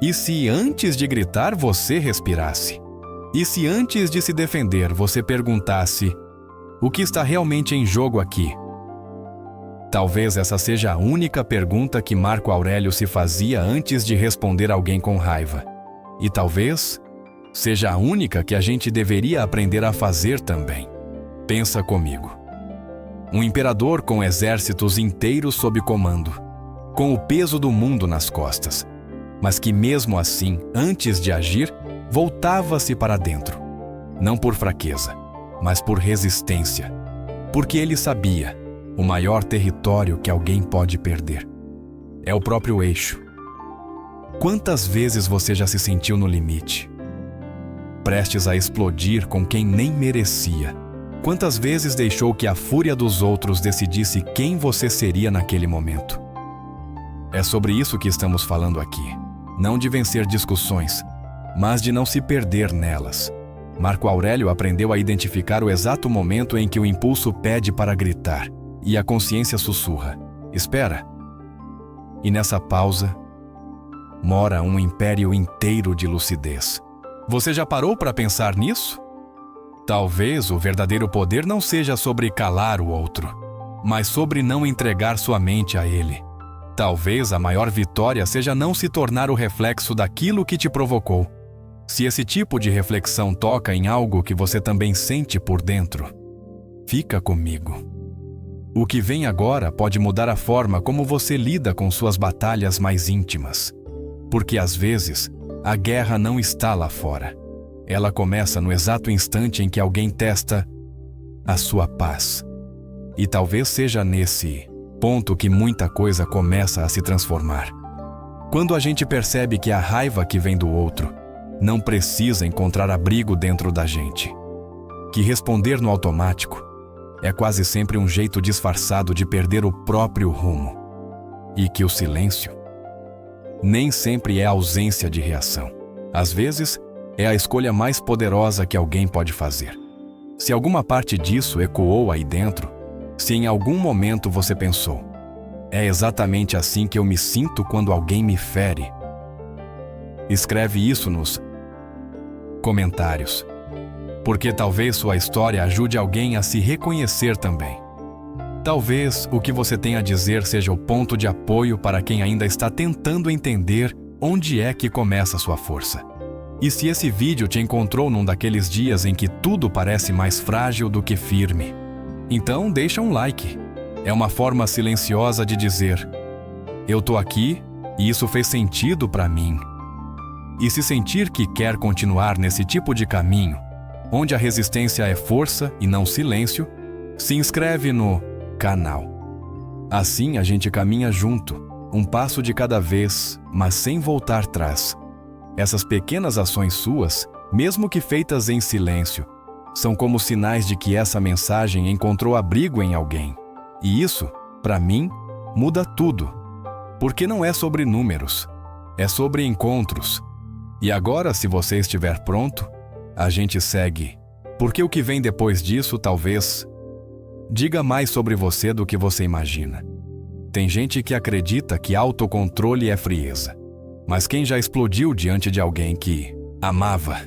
E se antes de gritar você respirasse? E se antes de se defender você perguntasse: o que está realmente em jogo aqui? Talvez essa seja a única pergunta que Marco Aurélio se fazia antes de responder alguém com raiva. E talvez seja a única que a gente deveria aprender a fazer também. Pensa comigo. Um imperador com exércitos inteiros sob comando, com o peso do mundo nas costas, mas que mesmo assim, antes de agir, voltava-se para dentro. Não por fraqueza, mas por resistência. Porque ele sabia: o maior território que alguém pode perder é o próprio eixo. Quantas vezes você já se sentiu no limite, prestes a explodir com quem nem merecia? Quantas vezes deixou que a fúria dos outros decidisse quem você seria naquele momento? É sobre isso que estamos falando aqui. Não de vencer discussões, mas de não se perder nelas. Marco Aurélio aprendeu a identificar o exato momento em que o impulso pede para gritar e a consciência sussurra: espera. E nessa pausa mora um império inteiro de lucidez. Você já parou para pensar nisso? Talvez o verdadeiro poder não seja sobre calar o outro, mas sobre não entregar sua mente a ele. Talvez a maior vitória seja não se tornar o reflexo daquilo que te provocou. Se esse tipo de reflexão toca em algo que você também sente por dentro, fica comigo. O que vem agora pode mudar a forma como você lida com suas batalhas mais íntimas. Porque às vezes, a guerra não está lá fora. Ela começa no exato instante em que alguém testa a sua paz. E talvez seja nesse ponto que muita coisa começa a se transformar. Quando a gente percebe que a raiva que vem do outro não precisa encontrar abrigo dentro da gente. Que responder no automático é quase sempre um jeito disfarçado de perder o próprio rumo. E que o silêncio nem sempre é a ausência de reação. Às vezes, é a escolha mais poderosa que alguém pode fazer. Se alguma parte disso ecoou aí dentro, se em algum momento você pensou: é exatamente assim que eu me sinto quando alguém me fere, escreve isso nos comentários, porque talvez sua história ajude alguém a se reconhecer também. Talvez o que você tem a dizer seja o ponto de apoio para quem ainda está tentando entender onde é que começa a sua força. E se esse vídeo te encontrou num daqueles dias em que tudo parece mais frágil do que firme, então deixa um like. É uma forma silenciosa de dizer: eu tô aqui e isso fez sentido para mim. E se sentir que quer continuar nesse tipo de caminho, onde a resistência é força e não silêncio, se inscreve no canal. Assim a gente caminha junto, um passo de cada vez, mas sem voltar atrás. Essas pequenas ações suas, mesmo que feitas em silêncio, são como sinais de que essa mensagem encontrou abrigo em alguém. E isso, para mim, muda tudo. Porque não é sobre números, é sobre encontros. E agora, se você estiver pronto, a gente segue. Porque o que vem depois disso talvez diga mais sobre você do que você imagina. Tem gente que acredita que autocontrole é frieza. Mas quem já explodiu diante de alguém que amava,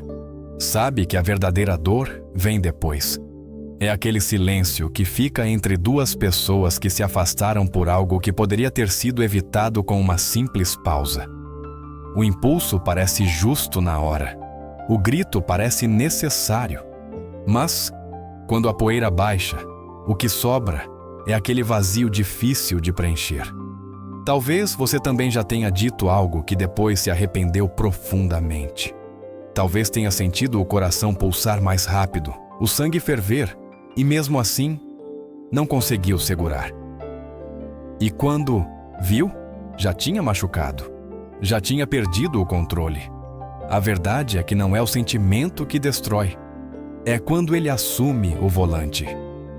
sabe que a verdadeira dor vem depois. É aquele silêncio que fica entre duas pessoas que se afastaram por algo que poderia ter sido evitado com uma simples pausa. O impulso parece justo na hora. O grito parece necessário. Mas, quando a poeira baixa, o que sobra é aquele vazio difícil de preencher. Talvez você também já tenha dito algo que depois se arrependeu profundamente. Talvez tenha sentido o coração pulsar mais rápido, o sangue ferver, e mesmo assim, não conseguiu segurar. E quando viu, já tinha machucado, já tinha perdido o controle. A verdade é que não é o sentimento que destrói, é quando ele assume o volante.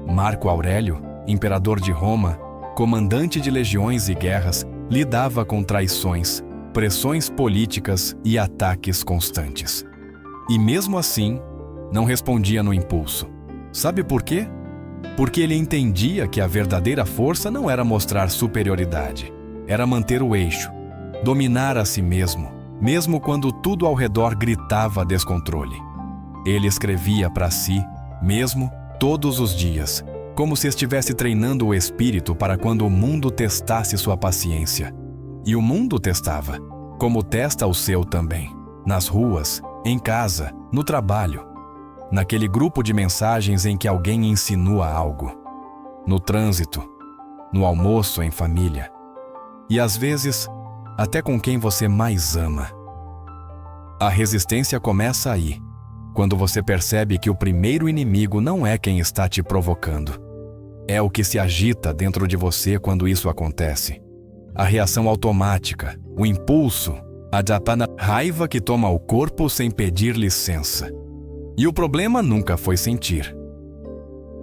Marco Aurélio, imperador de Roma, comandante de legiões e guerras, lidava com traições, pressões políticas e ataques constantes. E mesmo assim, não respondia no impulso. Sabe por quê? Porque ele entendia que a verdadeira força não era mostrar superioridade, era manter o eixo, dominar a si mesmo, mesmo quando tudo ao redor gritava descontrole. Ele escrevia para si mesmo todos os dias, como se estivesse treinando o espírito para quando o mundo testasse sua paciência. E o mundo testava, como testa o seu também, nas ruas, em casa, no trabalho, naquele grupo de mensagens em que alguém insinua algo, no trânsito, no almoço em família, e às vezes até com quem você mais ama. A resistência começa aí, quando você percebe que o primeiro inimigo não é quem está te provocando. É o que se agita dentro de você quando isso acontece. A reação automática, o impulso, a raiva que toma o corpo sem pedir licença. E o problema nunca foi sentir.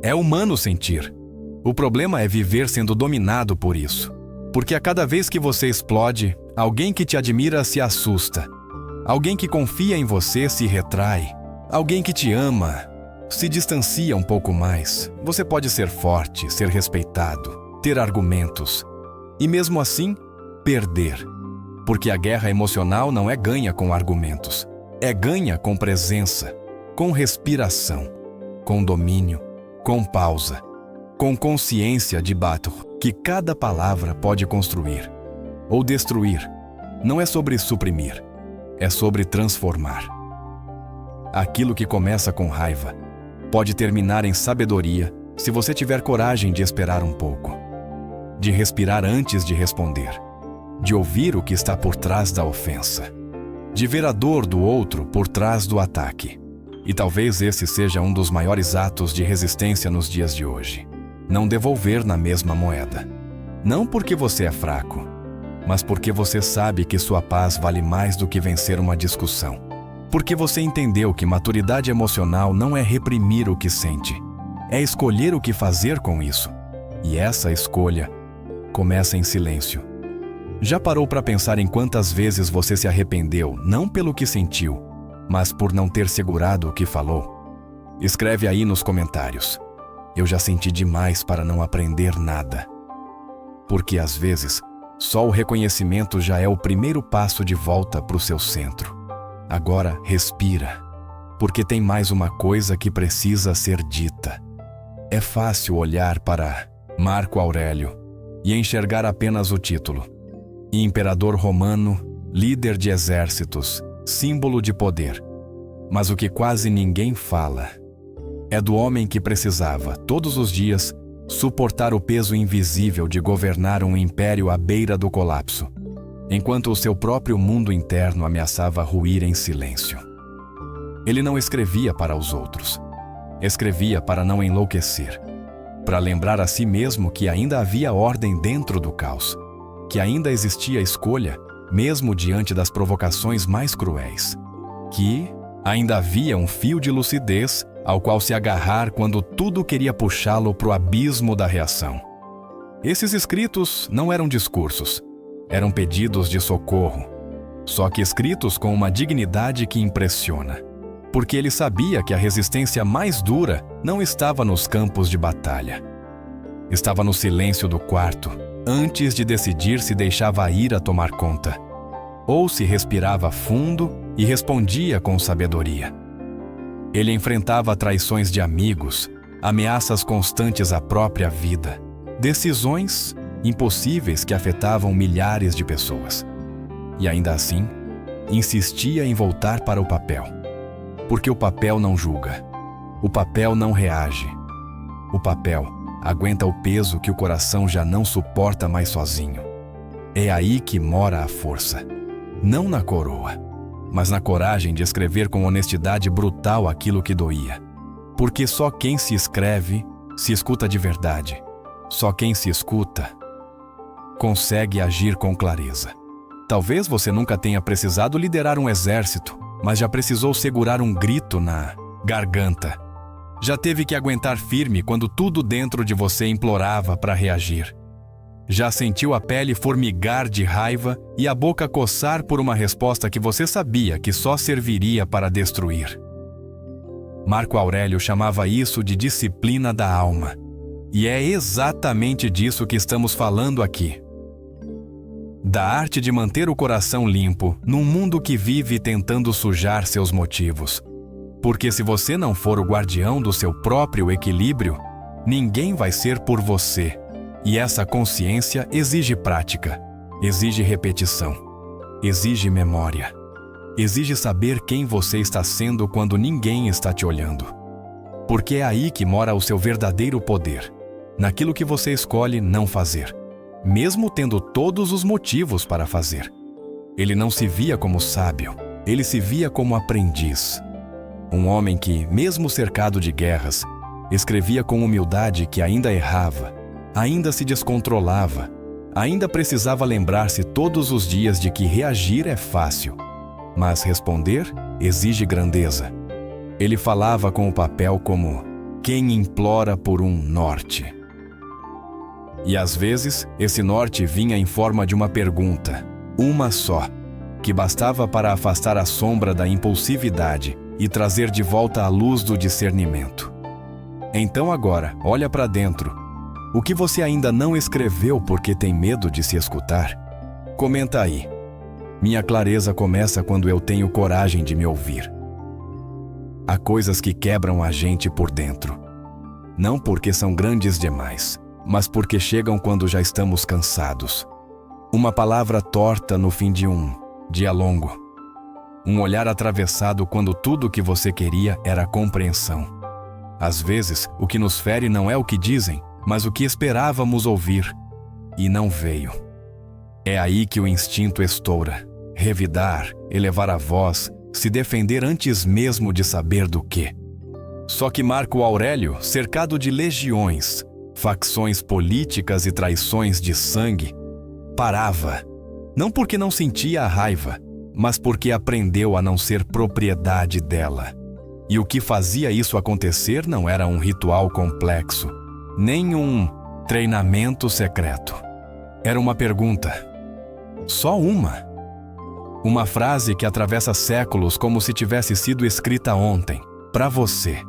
É humano sentir. O problema é viver sendo dominado por isso. Porque a cada vez que você explode, alguém que te admira se assusta. Alguém que confia em você se retrai. Alguém que te ama se distancia um pouco mais. Você pode ser forte, ser respeitado, ter argumentos. E mesmo assim, perder. Porque a guerra emocional não é ganha com argumentos. É ganha com presença, com respiração, com domínio, com pausa, com consciência de que cada palavra pode construir ou destruir. Não é sobre suprimir, é sobre transformar. Aquilo que começa com raiva pode terminar em sabedoria se você tiver coragem de esperar um pouco, de respirar antes de responder, de ouvir o que está por trás da ofensa, de ver a dor do outro por trás do ataque. E talvez esse seja um dos maiores atos de resistência nos dias de hoje. Não devolver na mesma moeda. Não porque você é fraco, mas porque você sabe que sua paz vale mais do que vencer uma discussão. Porque você entendeu que maturidade emocional não é reprimir o que sente, é escolher o que fazer com isso. E essa escolha começa em silêncio. Já parou para pensar em quantas vezes você se arrependeu, não pelo que sentiu, mas por não ter segurado o que falou? Escreve aí nos comentários. Eu já senti demais para não aprender nada. Porque às vezes, só o reconhecimento já é o primeiro passo de volta para o seu centro. Agora respira, porque tem mais uma coisa que precisa ser dita. É fácil olhar para Marco Aurélio e enxergar apenas o título. Imperador romano, líder de exércitos, símbolo de poder. Mas o que quase ninguém fala é do homem que precisava, todos os dias, suportar o peso invisível de governar um império à beira do colapso, enquanto o seu próprio mundo interno ameaçava ruir em silêncio. Ele não escrevia para os outros. Escrevia para não enlouquecer, para lembrar a si mesmo que ainda havia ordem dentro do caos, que ainda existia escolha, mesmo diante das provocações mais cruéis, que ainda havia um fio de lucidez ao qual se agarrar quando tudo queria puxá-lo para o abismo da reação. Esses escritos não eram discursos, eram pedidos de socorro, só que escritos com uma dignidade que impressiona, porque ele sabia que a resistência mais dura não estava nos campos de batalha. Estava no silêncio do quarto, antes de decidir se deixava a ira tomar conta, ou se respirava fundo e respondia com sabedoria. Ele enfrentava traições de amigos, ameaças constantes à própria vida, decisões impossíveis que afetavam milhares de pessoas. E ainda assim, insistia em voltar para o papel. Porque o papel não julga, o papel não reage. O papel aguenta o peso que o coração já não suporta mais sozinho. É aí que mora a força, não na coroa, mas na coragem de escrever com honestidade brutal aquilo que doía. Porque só quem se escreve, se escuta de verdade. Só quem se escuta consegue agir com clareza. Talvez você nunca tenha precisado liderar um exército, mas já precisou segurar um grito na garganta. Já teve que aguentar firme quando tudo dentro de você implorava para reagir. Já sentiu a pele formigar de raiva e a boca coçar por uma resposta que você sabia que só serviria para destruir. Marco Aurélio chamava isso de disciplina da alma. E é exatamente disso que estamos falando aqui. Da arte de manter o coração limpo num mundo que vive tentando sujar seus motivos. Porque se você não for o guardião do seu próprio equilíbrio, ninguém vai ser por você. E essa consciência exige prática, exige repetição, exige memória, exige saber quem você está sendo quando ninguém está te olhando. Porque é aí que mora o seu verdadeiro poder, naquilo que você escolhe não fazer, mesmo tendo todos os motivos para fazer. Ele não se via como sábio, ele se via como aprendiz. Um homem que, mesmo cercado de guerras, escrevia com humildade que ainda errava, ainda se descontrolava, ainda precisava lembrar-se todos os dias de que reagir é fácil, mas responder exige grandeza. Ele falava com o papel como quem implora por um norte. E às vezes, esse norte vinha em forma de uma pergunta, uma só, que bastava para afastar a sombra da impulsividade e trazer de volta a luz do discernimento. Então agora, olha para dentro. O que você ainda não escreveu porque tem medo de se escutar? Comenta aí. Minha clareza começa quando eu tenho coragem de me ouvir. Há coisas que quebram a gente por dentro. Não porque são grandes demais, mas porque chegam quando já estamos cansados. Uma palavra torta no fim de um dia longo. Um olhar atravessado quando tudo o que você queria era compreensão. Às vezes, o que nos fere não é o que dizem, mas o que esperávamos ouvir, e não veio. É aí que o instinto estoura. Revidar, elevar a voz, se defender antes mesmo de saber do quê. Só que Marco Aurélio, cercado de legiões, facções políticas e traições de sangue, parava, não porque não sentia a raiva, mas porque aprendeu a não ser propriedade dela. E o que fazia isso acontecer não era um ritual complexo, nem um treinamento secreto. Era uma pergunta. Só uma. Uma frase que atravessa séculos como se tivesse sido escrita ontem, para você.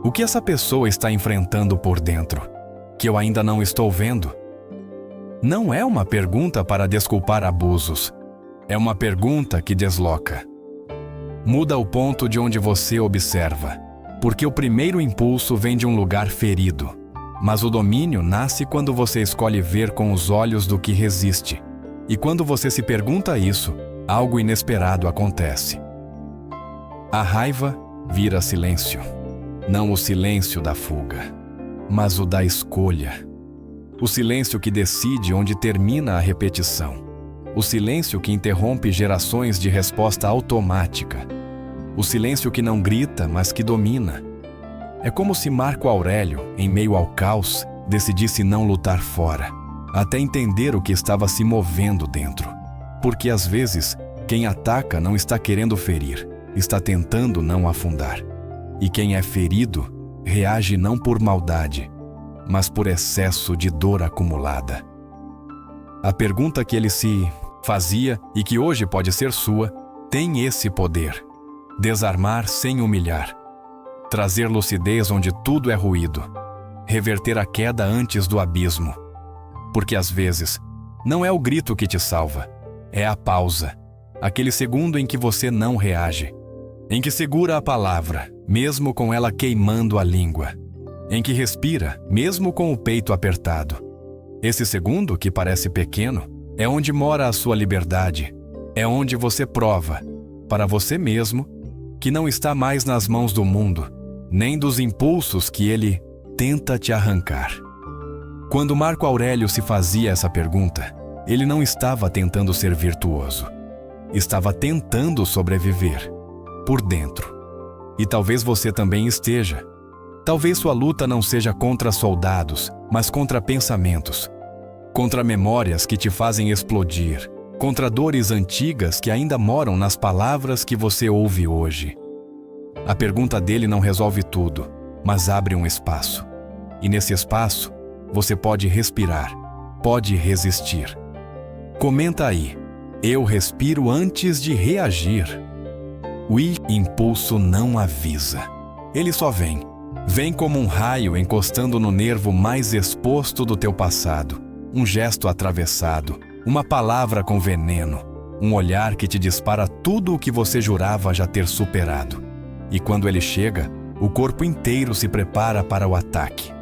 O que essa pessoa está enfrentando por dentro, que eu ainda não estou vendo? Não é uma pergunta para desculpar abusos. É uma pergunta que desloca. Muda o ponto de onde você observa, porque o primeiro impulso vem de um lugar ferido, mas o domínio nasce quando você escolhe ver com os olhos do que resiste. E quando você se pergunta isso, algo inesperado acontece. A raiva vira silêncio. Não o silêncio da fuga, mas o da escolha. O silêncio que decide onde termina a repetição. O silêncio que interrompe gerações de resposta automática. O silêncio que não grita, mas que domina. É como se Marco Aurélio, em meio ao caos, decidisse não lutar fora, até entender o que estava se movendo dentro. Porque às vezes, quem ataca não está querendo ferir, está tentando não afundar. E quem é ferido, reage não por maldade, mas por excesso de dor acumulada. A pergunta que ele se fazia e que hoje pode ser sua, tem esse poder. Desarmar sem humilhar. Trazer lucidez onde tudo é ruído. Reverter a queda antes do abismo. Porque às vezes, não é o grito que te salva, é a pausa. Aquele segundo em que você não reage. Em que segura a palavra, mesmo com ela queimando a língua. Em que respira, mesmo com o peito apertado. Esse segundo, que parece pequeno, é onde mora a sua liberdade. É onde você prova, para você mesmo, que não está mais nas mãos do mundo, nem dos impulsos que ele tenta te arrancar. Quando Marco Aurélio se fazia essa pergunta, ele não estava tentando ser virtuoso. Estava tentando sobreviver, por dentro. E talvez você também esteja. Talvez sua luta não seja contra soldados, mas contra pensamentos. Contra memórias que te fazem explodir, contra dores antigas que ainda moram nas palavras que você ouve hoje. A pergunta dele não resolve tudo, mas abre um espaço. E nesse espaço, você pode respirar, pode resistir. Comenta aí, eu respiro antes de reagir. O impulso não avisa, ele só vem. Vem como um raio encostando no nervo mais exposto do teu passado. Um gesto atravessado, Uma palavra com veneno, um olhar que te dispara tudo o que você jurava já ter superado. E quando ele chega, o corpo inteiro se prepara para o ataque.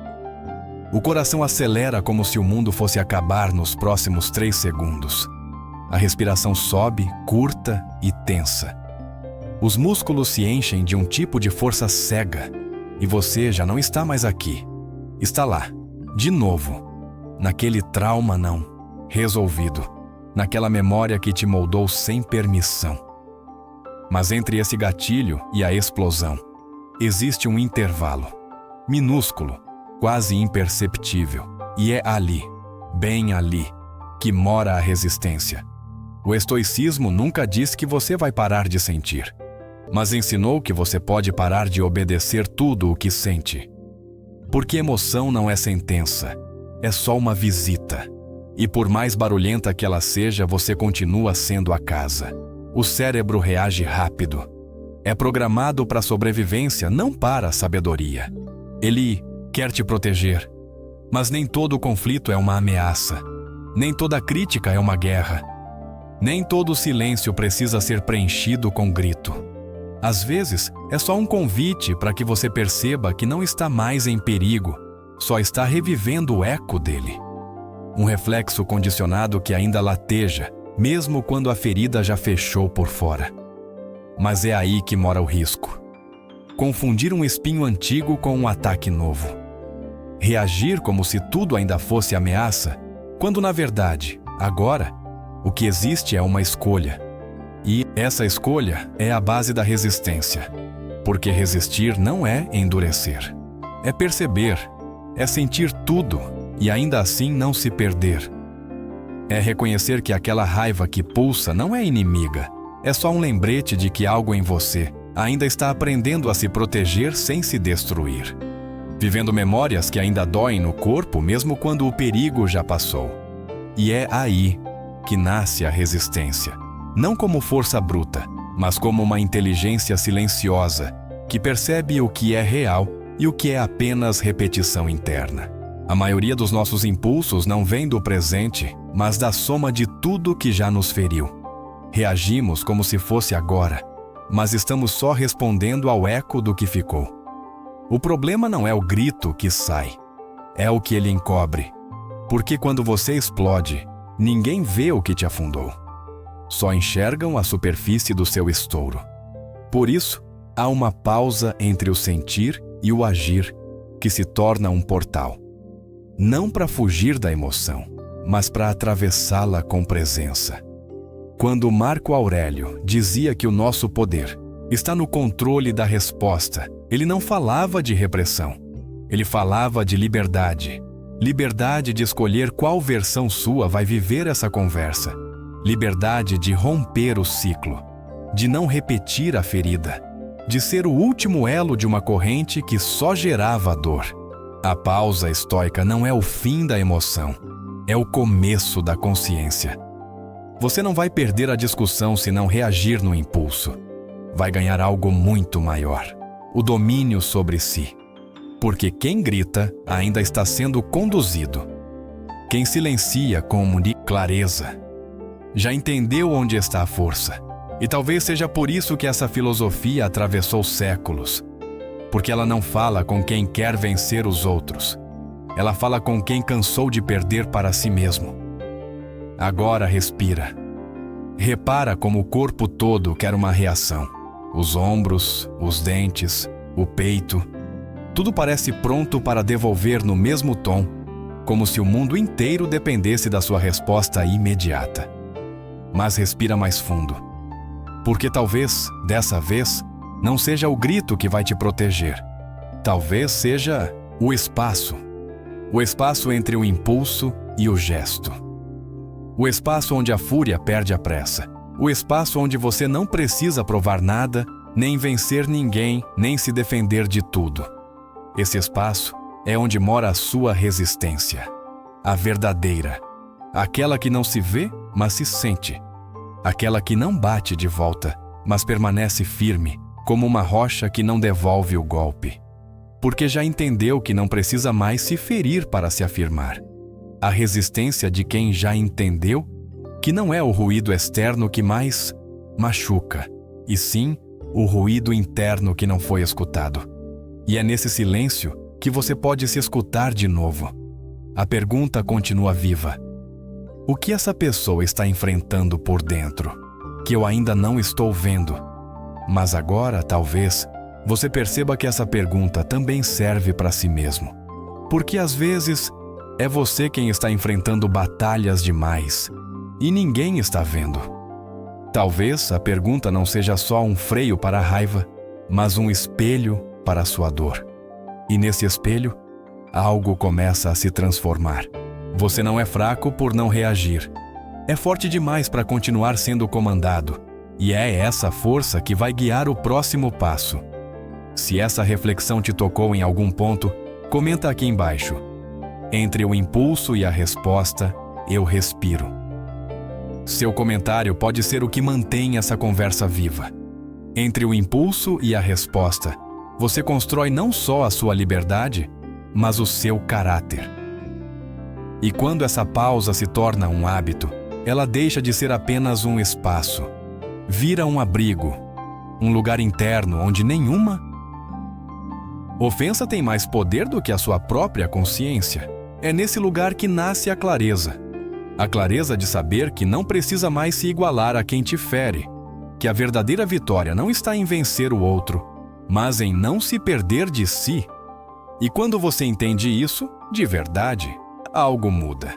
O coração acelera como se o mundo fosse acabar nos próximos 3 segundos. A respiração sobe, curta e tensa. Os músculos se enchem de um tipo de força cega e você já não está mais aqui. Está lá, de novo, naquele trauma não resolvido, naquela memória que te moldou sem permissão. Mas entre esse gatilho e a explosão, existe um intervalo, minúsculo, quase imperceptível, e é ali, bem ali, que mora a resistência. O estoicismo nunca disse que você vai parar de sentir, mas ensinou que você pode parar de obedecer tudo o que sente. Porque emoção não é sentença, é só uma visita. E por mais barulhenta que ela seja, você continua sendo a casa. O cérebro reage rápido. É programado para a sobrevivência, não para a sabedoria. Ele quer te proteger. Mas nem todo conflito é uma ameaça. Nem toda crítica é uma guerra. Nem todo silêncio precisa ser preenchido com grito. Às vezes, é só um convite para que você perceba que não está mais em perigo, só está revivendo o eco dele. Um reflexo condicionado que ainda lateja, mesmo quando a ferida já fechou por fora. Mas é aí que mora o risco. Confundir um espinho antigo com um ataque novo. Reagir como se tudo ainda fosse ameaça, quando na verdade, agora, o que existe é uma escolha. E essa escolha é a base da resistência. Porque resistir não é endurecer. É perceber, é sentir tudo e ainda assim não se perder. É reconhecer que aquela raiva que pulsa não é inimiga, é só um lembrete de que algo em você ainda está aprendendo a se proteger sem se destruir. Vivendo memórias que ainda doem no corpo mesmo quando o perigo já passou. E é aí que nasce a resistência. Não como força bruta, mas como uma inteligência silenciosa que percebe o que é real e o que é apenas repetição interna. A maioria dos nossos impulsos não vem do presente, mas da soma de tudo que já nos feriu. Reagimos como se fosse agora, mas estamos só respondendo ao eco do que ficou. O problema não é o grito que sai, é o que ele encobre. Porque quando você explode, ninguém vê o que te afundou. Só enxergam a superfície do seu estouro. Por isso, há uma pausa entre o sentir e o agir, que se torna um portal. Não para fugir da emoção, mas para atravessá-la com presença. Quando Marco Aurélio dizia que o nosso poder está no controle da resposta, ele não falava de repressão. Ele falava de liberdade. Liberdade de escolher qual versão sua vai viver essa conversa. Liberdade de romper o ciclo, de não repetir a ferida, de ser o último elo de uma corrente que só gerava dor. A pausa estoica não é o fim da emoção, é o começo da consciência. Você não vai perder a discussão se não reagir no impulso. Vai ganhar algo muito maior, o domínio sobre si. Porque quem grita ainda está sendo conduzido. Quem silencia comunica clareza. Já entendeu onde está a força. E talvez seja por isso que essa filosofia atravessou séculos. Porque ela não fala com quem quer vencer os outros. Ela fala com quem cansou de perder para si mesmo. Agora respira. Repara como o corpo todo quer uma reação. Os ombros, os dentes, o peito. Tudo parece pronto para devolver no mesmo tom, como se o mundo inteiro dependesse da sua resposta imediata. Mas respira mais fundo. Porque talvez, dessa vez, não seja o grito que vai te proteger. Talvez seja o espaço. O espaço entre o impulso e o gesto. O espaço onde a fúria perde a pressa. O espaço onde você não precisa provar nada, nem vencer ninguém, nem se defender de tudo. Esse espaço é onde mora a sua resistência. A verdadeira. Aquela que não se vê, mas se sente. Aquela que não bate de volta, mas permanece firme, como uma rocha que não devolve o golpe. Porque já entendeu que não precisa mais se ferir para se afirmar. A resistência de quem já entendeu que não é o ruído externo que mais machuca, e sim o ruído interno que não foi escutado. E é nesse silêncio que você pode se escutar de novo. A pergunta continua viva. O que essa pessoa está enfrentando por dentro, que eu ainda não estou vendo? Mas agora, talvez, você perceba que essa pergunta também serve para si mesmo. Porque às vezes é você quem está enfrentando batalhas demais e ninguém está vendo. Talvez a pergunta não seja só um freio para a raiva, mas um espelho para a sua dor. E nesse espelho, algo começa a se transformar. Você não é fraco por não reagir. É forte demais para continuar sendo comandado. E é essa força que vai guiar o próximo passo. Se essa reflexão te tocou em algum ponto, comenta aqui embaixo. Entre o impulso e a resposta, eu respiro. Seu comentário pode ser o que mantém essa conversa viva. Entre o impulso e a resposta, você constrói não só a sua liberdade, mas o seu caráter. E quando essa pausa se torna um hábito, ela deixa de ser apenas um espaço. Vira um abrigo, um lugar interno onde nenhuma ofensa tem mais poder do que a sua própria consciência. É nesse lugar que nasce a clareza. A clareza de saber que não precisa mais se igualar a quem te fere, que a verdadeira vitória não está em vencer o outro, mas em não se perder de si. E quando você entende isso, de verdade, algo muda.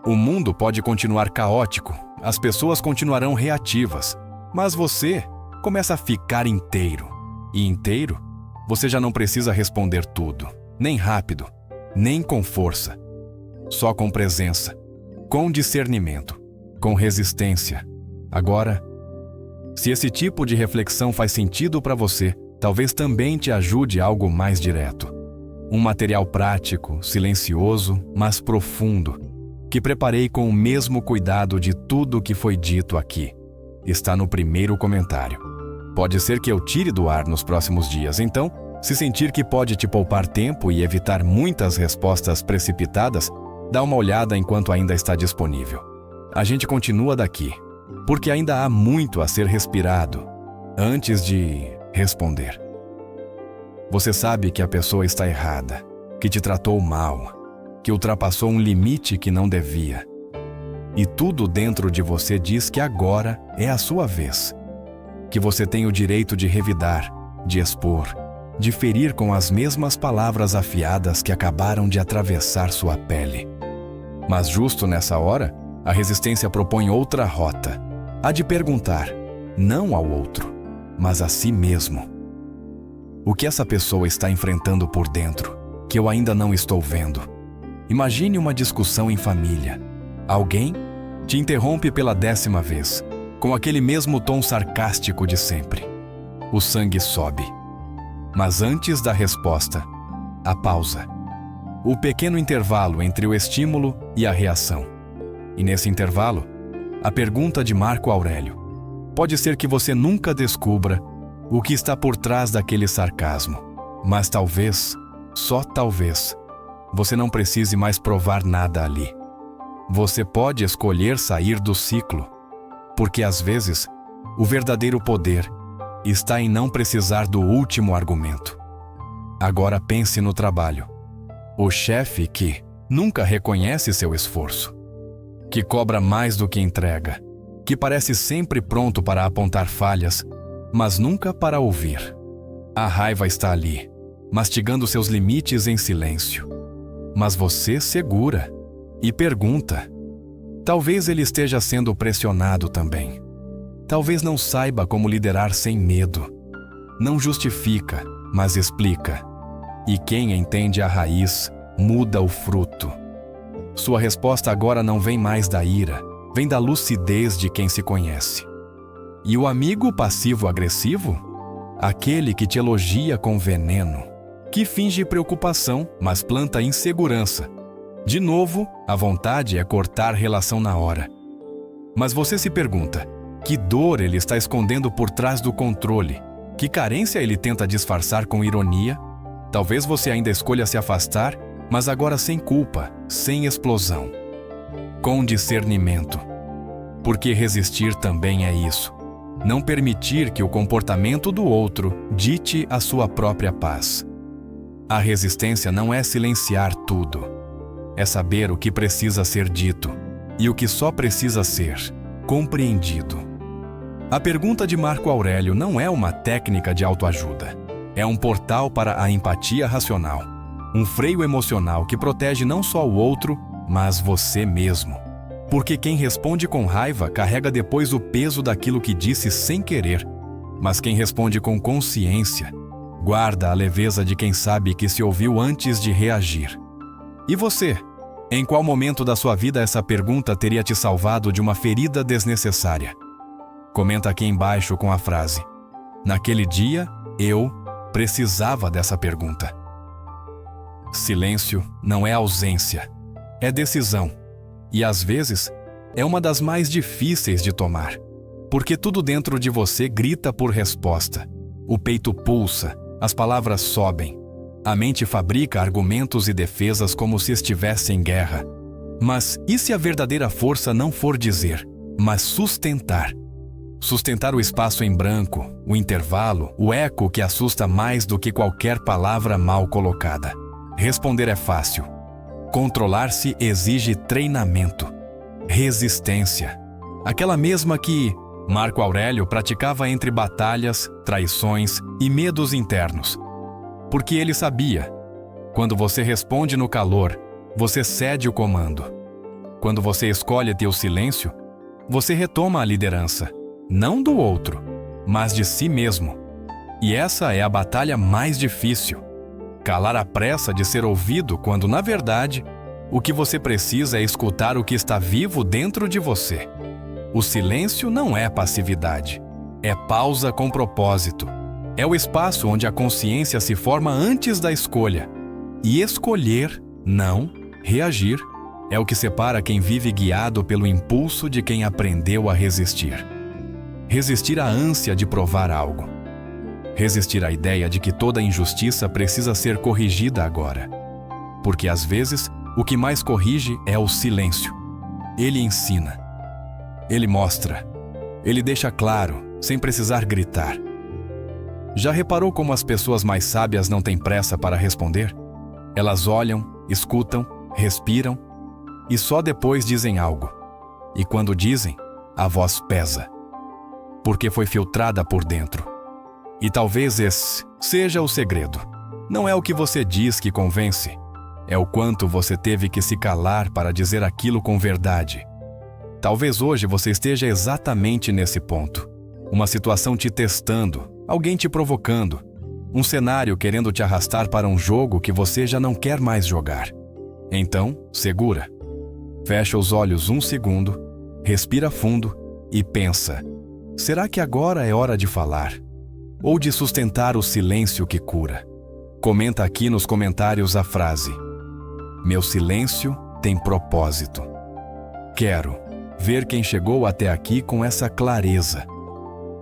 O mundo pode continuar caótico, as pessoas continuarão reativas, mas você começa a ficar inteiro. E inteiro, você já não precisa responder tudo, nem rápido, nem com força. Só com presença, com discernimento, com resistência. Agora, se esse tipo de reflexão faz sentido para você, talvez também te ajude algo mais direto. Um material prático, silencioso, mas profundo, que preparei com o mesmo cuidado de tudo que foi dito aqui. Está no primeiro comentário. Pode ser que eu tire do ar nos próximos dias, então, se sentir que pode te poupar tempo e evitar muitas respostas precipitadas, dá uma olhada enquanto ainda está disponível. A gente continua daqui, porque ainda há muito a ser respirado antes de responder. Você sabe que a pessoa está errada, que te tratou mal, que ultrapassou um limite que não devia. E tudo dentro de você diz que agora é a sua vez, que você tem o direito de revidar, de expor, de ferir com as mesmas palavras afiadas que acabaram de atravessar sua pele. Mas justo nessa hora, a resistência propõe outra rota, a de perguntar, não ao outro, mas a si mesmo. O que essa pessoa está enfrentando por dentro, que eu ainda não estou vendo? Imagine uma discussão em família. Alguém te interrompe pela 10ª vez, com aquele mesmo tom sarcástico de sempre. O sangue sobe. Mas antes da resposta, a pausa. O pequeno intervalo entre o estímulo e a reação. E nesse intervalo, a pergunta de Marco Aurélio. Pode ser que você nunca descubra o que está por trás daquele sarcasmo, mas talvez, só talvez, você não precise mais provar nada ali. Você pode escolher sair do ciclo, porque às vezes o verdadeiro poder está em não precisar do último argumento. Agora pense no trabalho. O chefe que nunca reconhece seu esforço, que cobra mais do que entrega, que parece sempre pronto para apontar falhas, mas nunca para ouvir. A raiva está ali, mastigando seus limites em silêncio. Mas você segura e pergunta. Talvez ele esteja sendo pressionado também. Talvez não saiba como liderar sem medo. Não justifica, mas explica. E quem entende a raiz, muda o fruto. Sua resposta agora não vem mais da ira, vem da lucidez de quem se conhece. E o amigo passivo-agressivo? Aquele que te elogia com veneno, que finge preocupação, mas planta insegurança. De novo, a vontade é cortar relação na hora. Mas você se pergunta, que dor ele está escondendo por trás do controle? Que carência ele tenta disfarçar com ironia? Talvez você ainda escolha se afastar, mas agora sem culpa, sem explosão. Com discernimento. Porque resistir também é isso. Não permitir que o comportamento do outro dite a sua própria paz. A resistência não é silenciar tudo. É saber o que precisa ser dito e o que só precisa ser compreendido. A pergunta de Marco Aurélio não é uma técnica de autoajuda. É um portal para a empatia racional. Um freio emocional que protege não só o outro, mas você mesmo. Porque quem responde com raiva carrega depois o peso daquilo que disse sem querer. Mas quem responde com consciência guarda a leveza de quem sabe que se ouviu antes de reagir. E você? Em qual momento da sua vida essa pergunta teria te salvado de uma ferida desnecessária? Comenta aqui embaixo com a frase: naquele dia, eu precisava dessa pergunta. Silêncio não é ausência, é decisão. E às vezes, é uma das mais difíceis de tomar. Porque tudo dentro de você grita por resposta. O peito pulsa, as palavras sobem. A mente fabrica argumentos e defesas como se estivesse em guerra. Mas e se a verdadeira força não for dizer, mas sustentar? Sustentar o espaço em branco, o intervalo, o eco que assusta mais do que qualquer palavra mal colocada. Responder é fácil. Controlar-se exige treinamento, resistência. Aquela mesma que Marco Aurélio praticava entre batalhas, traições e medos internos. Porque ele sabia, quando você responde no calor, você cede o comando. Quando você escolhe ter o silêncio, você retoma a liderança, não do outro, mas de si mesmo. E essa é a batalha mais difícil. Calar a pressa de ser ouvido quando, na verdade, o que você precisa é escutar o que está vivo dentro de você. O silêncio não é passividade, é pausa com propósito. É o espaço onde a consciência se forma antes da escolha. E escolher, não reagir, é o que separa quem vive guiado pelo impulso de quem aprendeu a resistir. Resistir à ânsia de provar algo. Resistir à ideia de que toda injustiça precisa ser corrigida agora. Porque às vezes, o que mais corrige é o silêncio. Ele ensina. Ele mostra. Ele deixa claro, sem precisar gritar. Já reparou como as pessoas mais sábias não têm pressa para responder? Elas olham, escutam, respiram e só depois dizem algo. E quando dizem, a voz pesa. Porque foi filtrada por dentro. E talvez esse seja o segredo. Não é o que você diz que convence. É o quanto você teve que se calar para dizer aquilo com verdade. Talvez hoje você esteja exatamente nesse ponto. Uma situação te testando, alguém te provocando, um cenário querendo te arrastar para um jogo que você já não quer mais jogar. Então, segura. Fecha os olhos um segundo, respira fundo e pensa: será que agora é hora de falar? Ou de sustentar o silêncio que cura? Comenta aqui nos comentários a frase: meu silêncio tem propósito. Quero ver quem chegou até aqui com essa clareza.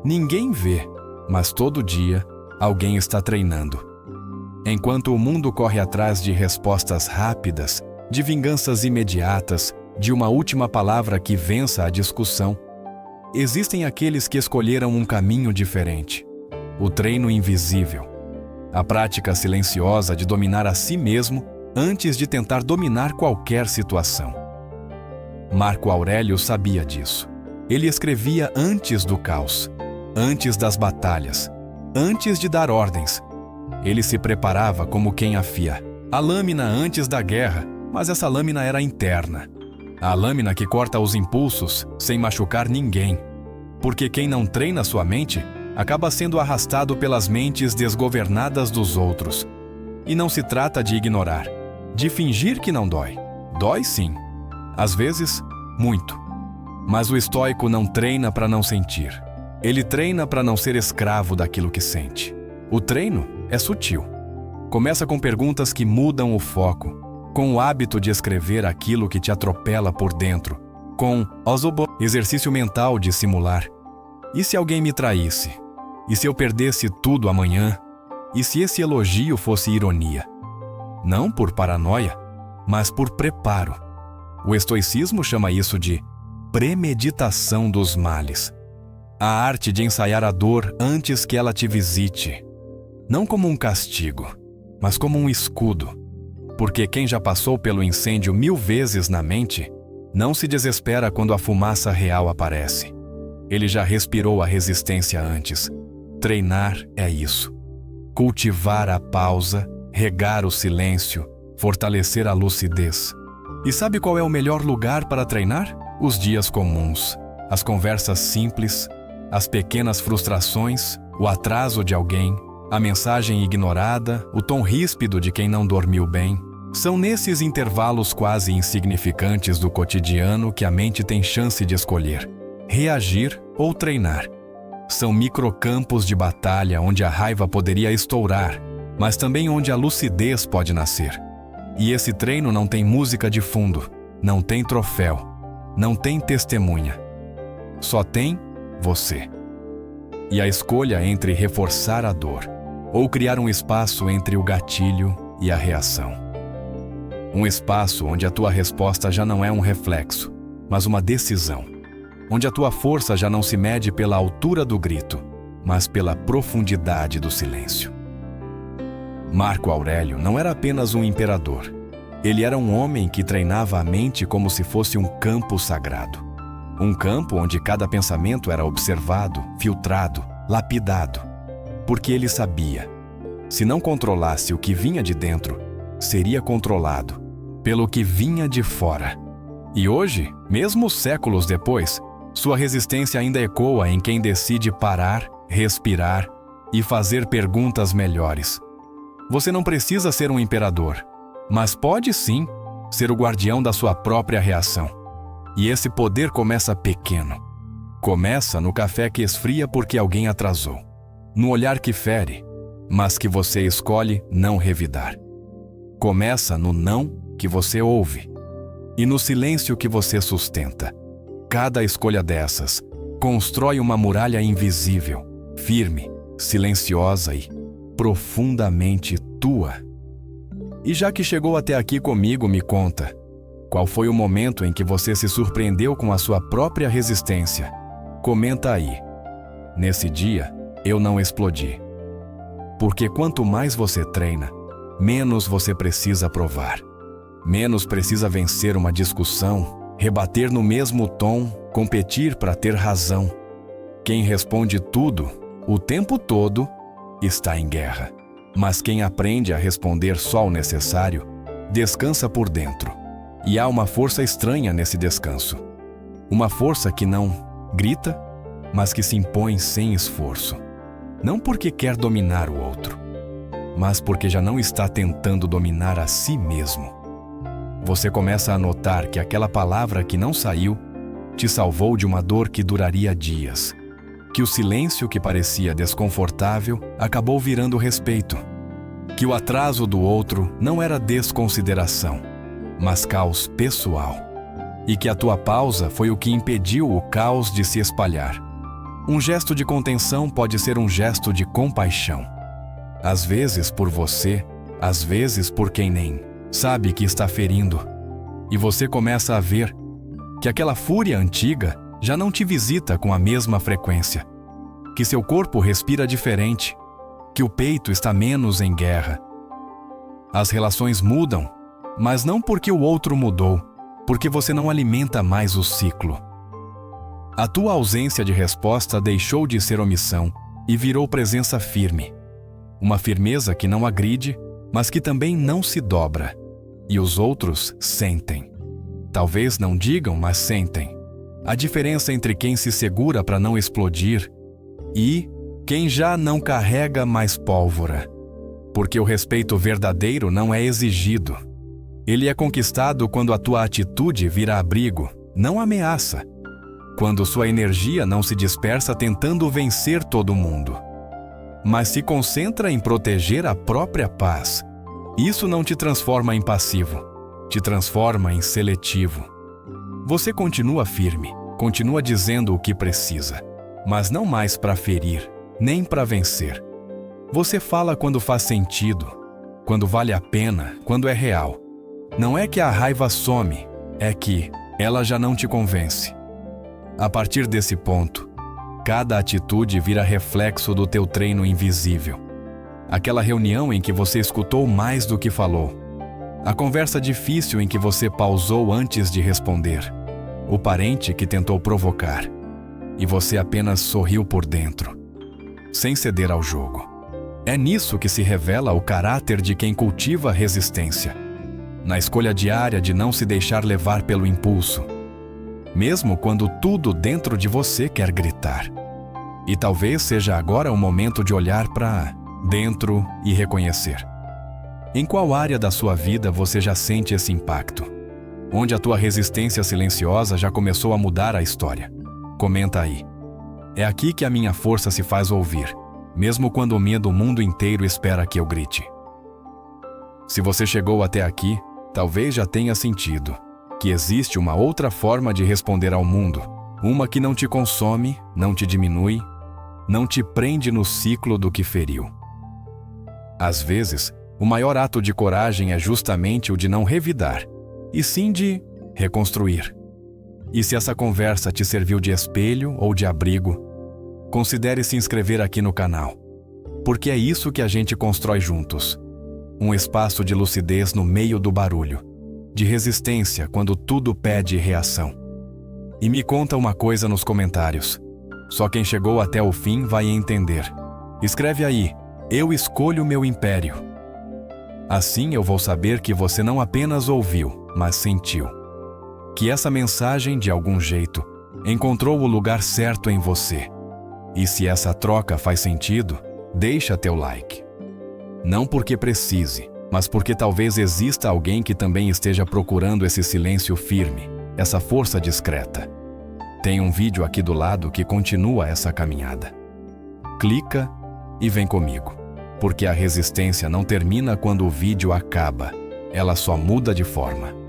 Ninguém vê, mas todo dia alguém está treinando. Enquanto o mundo corre atrás de respostas rápidas, de vinganças imediatas, de uma última palavra que vença a discussão, existem aqueles que escolheram um caminho diferente. O treino invisível. A prática silenciosa de dominar a si mesmo antes de tentar dominar qualquer situação. Marco Aurélio sabia disso. Ele escrevia antes do caos, antes das batalhas, antes de dar ordens. Ele se preparava como quem afia a lâmina antes da guerra, mas essa lâmina era interna. A lâmina que corta os impulsos sem machucar ninguém. Porque quem não treina sua mente acaba sendo arrastado pelas mentes desgovernadas dos outros. E não se trata de ignorar, de fingir que não dói. Dói sim. Às vezes, muito. Mas o estoico não treina para não sentir. Ele treina para não ser escravo daquilo que sente. O treino é sutil. Começa com perguntas que mudam o foco, com o hábito de escrever aquilo que te atropela por dentro, com exercício mental de simular. E se alguém me traísse? E se eu perdesse tudo amanhã? E se esse elogio fosse ironia? Não por paranoia, mas por preparo. O estoicismo chama isso de premeditação dos males. A arte de ensaiar a dor antes que ela te visite. Não como um castigo, mas como um escudo. Porque quem já passou pelo incêndio 1000 vezes na mente, não se desespera quando a fumaça real aparece. Ele já respirou a resistência antes. Treinar é isso. Cultivar a pausa, regar o silêncio, fortalecer a lucidez. E sabe qual é o melhor lugar para treinar? Os dias comuns, as conversas simples, as pequenas frustrações, o atraso de alguém, a mensagem ignorada, o tom ríspido de quem não dormiu bem. São nesses intervalos quase insignificantes do cotidiano que a mente tem chance de escolher, reagir ou treinar. São microcampos de batalha onde a raiva poderia estourar, mas também onde a lucidez pode nascer. E esse treino não tem música de fundo, não tem troféu, não tem testemunha. Só tem você. E a escolha entre reforçar a dor ou criar um espaço entre o gatilho e a reação. Um espaço onde a tua resposta já não é um reflexo, mas uma decisão. Onde a tua força já não se mede pela altura do grito, mas pela profundidade do silêncio. Marco Aurélio não era apenas um imperador. Ele era um homem que treinava a mente como se fosse um campo sagrado. Um campo onde cada pensamento era observado, filtrado, lapidado. Porque ele sabia, se não controlasse o que vinha de dentro, seria controlado pelo que vinha de fora. E hoje, mesmo séculos depois, sua resistência ainda ecoa em quem decide parar, respirar e fazer perguntas melhores. Você não precisa ser um imperador, mas pode sim ser o guardião da sua própria reação. E esse poder começa pequeno. Começa no café que esfria porque alguém atrasou. No olhar que fere, mas que você escolhe não revidar. Começa no não que você ouve e no silêncio que você sustenta. Cada escolha dessas constrói uma muralha invisível, firme, silenciosa e profundamente tua. E já que chegou até aqui comigo, me conta, qual foi o momento em que você se surpreendeu com a sua própria resistência? Comenta aí. Nesse dia, eu não explodi. Porque quanto mais você treina, menos você precisa provar. Menos precisa vencer uma discussão, rebater no mesmo tom, competir para ter razão. Quem responde tudo, o tempo todo, está em guerra. Mas quem aprende a responder só o necessário, descansa por dentro. E há uma força estranha nesse descanso. Uma força que não grita, mas que se impõe sem esforço. Não porque quer dominar o outro, mas porque já não está tentando dominar a si mesmo. Você começa a notar que aquela palavra que não saiu te salvou de uma dor que duraria dias. Que o silêncio que parecia desconfortável acabou virando respeito. Que o atraso do outro não era desconsideração, mas caos pessoal. E que a tua pausa foi o que impediu o caos de se espalhar. Um gesto de contenção pode ser um gesto de compaixão. Às vezes por você, às vezes por quem nem sabe que está ferindo. E você começa a ver que aquela fúria antiga já não te visita com a mesma frequência. Que seu corpo respira diferente. Que o peito está menos em guerra. As relações mudam, mas não porque o outro mudou, porque você não alimenta mais o ciclo. A tua ausência de resposta deixou de ser omissão e virou presença firme. Uma firmeza que não agride, mas que também não se dobra. E os outros sentem. Talvez não digam, mas sentem. A diferença entre quem se segura para não explodir e quem já não carrega mais pólvora. Porque o respeito verdadeiro não é exigido. Ele é conquistado quando a tua atitude vira abrigo, não ameaça. Quando sua energia não se dispersa tentando vencer todo mundo, mas se concentra em proteger a própria paz. Isso não te transforma em passivo, te transforma em seletivo. Você continua firme, continua dizendo o que precisa, mas não mais para ferir, nem para vencer. Você fala quando faz sentido, quando vale a pena, quando é real. Não é que a raiva some, é que ela já não te convence. A partir desse ponto, cada atitude vira reflexo do teu treino invisível. Aquela reunião em que você escutou mais do que falou. A conversa difícil em que você pausou antes de responder. O parente que tentou provocar. E você apenas sorriu por dentro, sem ceder ao jogo. É nisso que se revela o caráter de quem cultiva a resistência. Na escolha diária de não se deixar levar pelo impulso. Mesmo quando tudo dentro de você quer gritar. E talvez seja agora o momento de olhar para dentro e reconhecer. Em qual área da sua vida você já sente esse impacto? Onde a tua resistência silenciosa já começou a mudar a história? Comenta aí. É aqui que a minha força se faz ouvir, mesmo quando o medo do mundo inteiro espera que eu grite. Se você chegou até aqui, talvez já tenha sentido que existe uma outra forma de responder ao mundo, uma que não te consome, não te diminui, não te prende no ciclo do que feriu. Às vezes, o maior ato de coragem é justamente o de não revidar, e sim de reconstruir. E se essa conversa te serviu de espelho ou de abrigo, considere se inscrever aqui no canal, porque é isso que a gente constrói juntos. Um espaço de lucidez no meio do barulho, de resistência quando tudo pede reação. E me conta uma coisa nos comentários. Só quem chegou até o fim vai entender. Escreve aí, eu escolho meu império. Assim eu vou saber que você não apenas ouviu, mas sentiu. Que essa mensagem, de algum jeito, encontrou o lugar certo em você. E se essa troca faz sentido, deixa teu like. Não porque precise, mas porque talvez exista alguém que também esteja procurando esse silêncio firme, essa força discreta. Tem um vídeo aqui do lado que continua essa caminhada. Clica e vem comigo, porque a resistência não termina quando o vídeo acaba, ela só muda de forma.